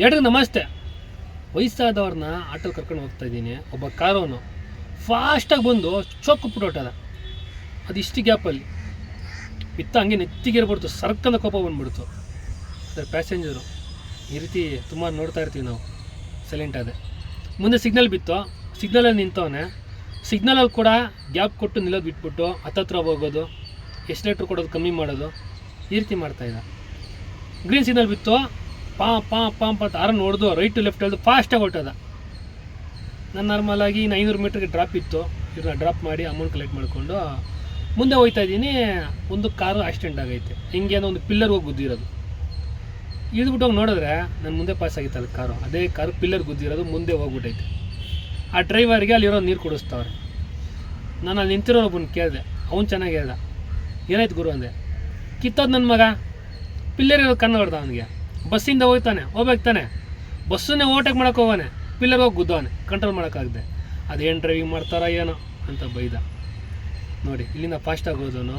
ಎಲ್ರಿಗೂ ನಮಸ್ತೆ. ವಯಸ್ಸಾದವ್ರನ್ನ ಆಟೋ ಕರ್ಕೊಂಡು ಹೋಗ್ತಾ ಇದ್ದೀನಿ. ಒಬ್ಬ ಕಾರೋನು ಫಾಸ್ಟಾಗಿ ಬಂದು ಚೊಕ್ಕು ಹೊಟ್ಟದ. ಅದು ಇಷ್ಟು ಗ್ಯಾಪಲ್ಲಿ ಬಿತ್ತ ಹಂಗೆ ನೆತ್ತಿಗೆ ಇರ್ಬಿಡ್ತು, ಸರ್ಕಂದ ಕೋಪ ಬಂದ್ಬಿಡ್ತು. ಅದರ ಪ್ಯಾಸೆಂಜರು ಈ ರೀತಿ ತುಂಬ ನೋಡ್ತಾ ಇರ್ತೀವಿ ನಾವು. ಸೈಲೆಂಟ್ ಆದೆ. ಮುಂದೆ ಸಿಗ್ನಲ್ ಬಿತ್ತು, ಸಿಗ್ನಲಲ್ಲಿ ನಿಂತವನೆ. ಸಿಗ್ನಲಲ್ಲಿ ಕೂಡ ಗ್ಯಾಪ್ ಕೊಟ್ಟು ನಿಲ್ಲೋದು ಬಿಟ್ಬಿಟ್ಟು ಹತ್ತತ್ರ ಹೋಗೋದು, ಎಕ್ಸಲೇಟ್ರ್ ಕೊಡೋದು ಕಮ್ಮಿ ಮಾಡೋದು, ಈ ರೀತಿ ಮಾಡ್ತಾಯಿದ್ದ. ಗ್ರೀನ್ ಸಿಗ್ನಲ್ ಬಿತ್ತು, ಪಾಂಪ್ ಅಂತ ಆರನ್ನು ಹೊಡೆದು ರೈಟು ಲೆಫ್ಟ್ ಹೇಳ್ದು ಫಾಸ್ಟಾಗಿ ಹೊರಟದ. ನಾನು ನಾರ್ಮಲಾಗಿ 500 ಮೀಟ್ರಿಗೆ ಡ್ರಾಪ್ ಇತ್ತು, ಇವ್ರನ್ನ ಡ್ರಾಪ್ ಮಾಡಿ ಅಮೌಂಟ್ ಕಲೆಕ್ಟ್ ಮಾಡಿಕೊಂಡು ಮುಂದೆ ಹೋಗ್ತಾ ಇದ್ದೀನಿ. ಒಂದು ಕಾರು ಆಕ್ಸಿಡೆಂಟ್ ಆಗೈತೆ. ಹಿಂಗೆ ಏನೋ ಒಂದು ಪಿಲ್ಲರ್ ಹೋಗಿ ಗುದ್ದಿರೋದು. ಇಳಿದ್ಬಿಟ್ಟು ಹೋಗಿ ನೋಡಿದ್ರೆ ನನ್ನ ಮುಂದೆ ಪಾಸ್ ಆಗಿತ್ತು ಅದು ಕಾರು. ಅದೇ ಕಾರು ಪಿಲ್ಲರ್ ಗುದ್ದಿರೋದು ಮುಂದೆ ಹೋಗ್ಬಿಟ್ಟೈತೆ. ಆ ಡ್ರೈವರ್ಗೆ ಅಲ್ಲಿರೋ ನೀರು ಕುಡಿಸ್ತವ್ರೆ. ನಾನು ಅಲ್ಲಿ ನಿಂತಿರೋ ಒಬ್ಬನ ಕೇಳಿದೆ, ಅವ್ನು ಚೆನ್ನಾಗಿ ಹೇಳ್ದ. ಏನಾಯ್ತು ಗುರು ಅಂದೆ. ಕಿತ್ತೋದು ನನ್ನ ಮಗ, ಪಿಲ್ಲರ್ ಇರೋದು ಕಣ್ಣು ಹೊಡೆದ. ಅವನಿಗೆ ಬಸ್ಸಿಂದ ಹೋಗ್ಬೇಕು ತಾನೆ, ಬಸ್ಸನ್ನೇ ಓವರ್ಟೇಕ್ ಮಾಡೋಕೆ ಹೋಗೋನೆ, ಪಿಲ್ಲರ್ ಹೋಗಿ ಗುದ್ದವನೆ, ಕಂಟ್ರೋಲ್ ಮಾಡೋಕ್ಕಾಗದೆ. ಅದೇನು ಡ್ರೈವಿಂಗ್ ಮಾಡ್ತಾರ ಏನೋ ಅಂತ ಬೈದ. ನೋಡಿ, ಇಲ್ಲಿಂದ ಫಾಸ್ಟಾಗಿ ಹೋದವನು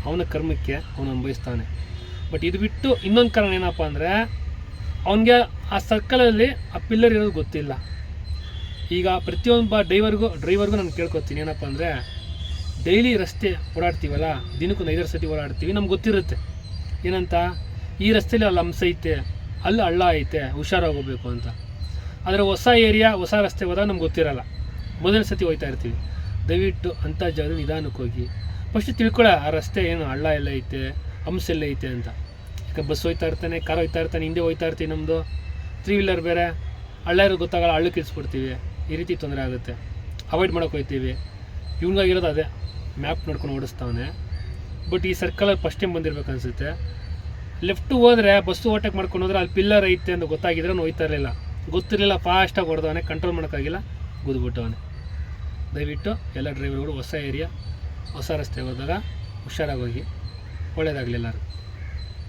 ಅವನ ಕರ್ಮಕ್ಕೆ ಅವನು ಅನುಭವಿಸ್ತಾನೆ. ಬಟ್ ಇದು ಬಿಟ್ಟು ಇನ್ನೊಂದು ಕಾರಣ ಏನಪ್ಪ ಅಂದರೆ, ಅವನಿಗೆ ಆ ಸರ್ಕಲಲ್ಲಿ ಆ ಪಿಲ್ಲರ್ ಇರೋದು ಗೊತ್ತಿಲ್ಲ. ಈಗ ಪ್ರತಿಯೊಬ್ಬ ಡ್ರೈವರ್ಗೂ ನಾನು ಕೇಳ್ಕೊತೀನಿ ಏನಪ್ಪ ಅಂದರೆ, ಡೈಲಿ ರಸ್ತೆ ಓಡಾಡ್ತೀವಲ್ಲ, ದಿನಕ್ಕೊಂದು 5 ಸತಿ ಓಡಾಡ್ತೀವಿ. ನಮ್ಗೆ ಗೊತ್ತಿರುತ್ತೆ ಏನಂತ, ಈ ರಸ್ತೆಯಲ್ಲಿ ಅಲ್ಲಿ ಹಂಸ ಐತೆ, ಅಲ್ಲಿ ಹಳ್ಳ ಐತೆ, ಹುಷಾರಾಗೋಗ್ಬೇಕು ಅಂತ. ಆದರೆ ಹೊಸ ಏರಿಯಾ ಹೊಸ ರಸ್ತೆ ಹೋದಾಗ ನಮ್ಗೆ ಗೊತ್ತಿರಲ್ಲ, ಮೊದಲನೇ ಸತಿ ಹೋಗ್ತಾ ಇರ್ತೀವಿ. ದಯವಿಟ್ಟು ಅಂಥ ಜಾಗದಲ್ಲಿ ನಿಧಾನಕ್ಕೆ ಹೋಗಿ ಫಸ್ಟ್ ತಿಳ್ಕೊಳ್ಳೋ, ಆ ರಸ್ತೆ ಏನು ಹಳ್ಳ ಎಲ್ಲ ಐತೆ, ಹಂಸ ಎಲ್ಲ ಐತೆ ಅಂತ. ಈಗ ಬಸ್ ಹೋಗ್ತಾ ಇರ್ತಾನೆ, ಕಾರ್ ಹೋಗ್ತಾ ಇರ್ತಾನೆ, ಹಿಂದೆ ಹೋಗ್ತಾ ಇರ್ತೀವಿ. ನಮ್ಮದು 3 ವೀಲರ್ ಬೇರೆ, ಹಳ್ಳ ಇರೋದು ಗೊತ್ತಾಗಲ್ಲ, ಹಳ್ಳಕ್ಕೆ ಇಳಿಸ್ಬಿಡ್ತೀವಿ. ಈ ರೀತಿ ತೊಂದರೆ ಆಗುತ್ತೆ. ಅವಾಯ್ಡ್ ಮಾಡೋಕೆ ಹೋಗ್ತೀವಿ. ಇವ್ನಿಗಾಗಿರೋದು ಅದೇ, ಮ್ಯಾಪ್ ನೋಡ್ಕೊಂಡು ಓಡಿಸ್ತಾವನೆ. ಬಟ್ ಈ ಸರ್ಕಲಲ್ಲಿ ಫಸ್ಟ್ ಟೈಮ್ ಬಂದಿರ್ಬೇಕು ಅನಿಸುತ್ತೆ. ಲೆಫ್ಟು ಹೋದರೆ ಬಸ್ಸು ಓವರ್ಟೇಕ್ ಮಾಡ್ಕೊಂಡು ಹೋದ್ರೆ ಅಲ್ಲಿ ಪಿಲ್ಲರ್ ಐತೆ ಅಂತ ಗೊತ್ತಾಗಿದ್ರೆ ಗೊತ್ತಿರಲಿಲ್ಲ, ಫಾಸ್ಟಾಗಿ ಹೊಡೆದವನೆ, ಕಂಟ್ರೋಲ್ ಮಾಡೋಕ್ಕಾಗಿಲ್ಲ, ಗುದ್ಬಿಟ್ಟವನೆ. ದಯವಿಟ್ಟು ಎಲ್ಲ ಡ್ರೈವರ್ಗಳು ಹೊಸ ಏರಿಯಾ ಹೊಸ ರಸ್ತೆ ಹೋದಾಗ ಹುಷಾರಾಗಿ ಹೋಗಿ. ಒಳ್ಳೆಯದಾಗಲಿ ಎಲ್ಲರೂ.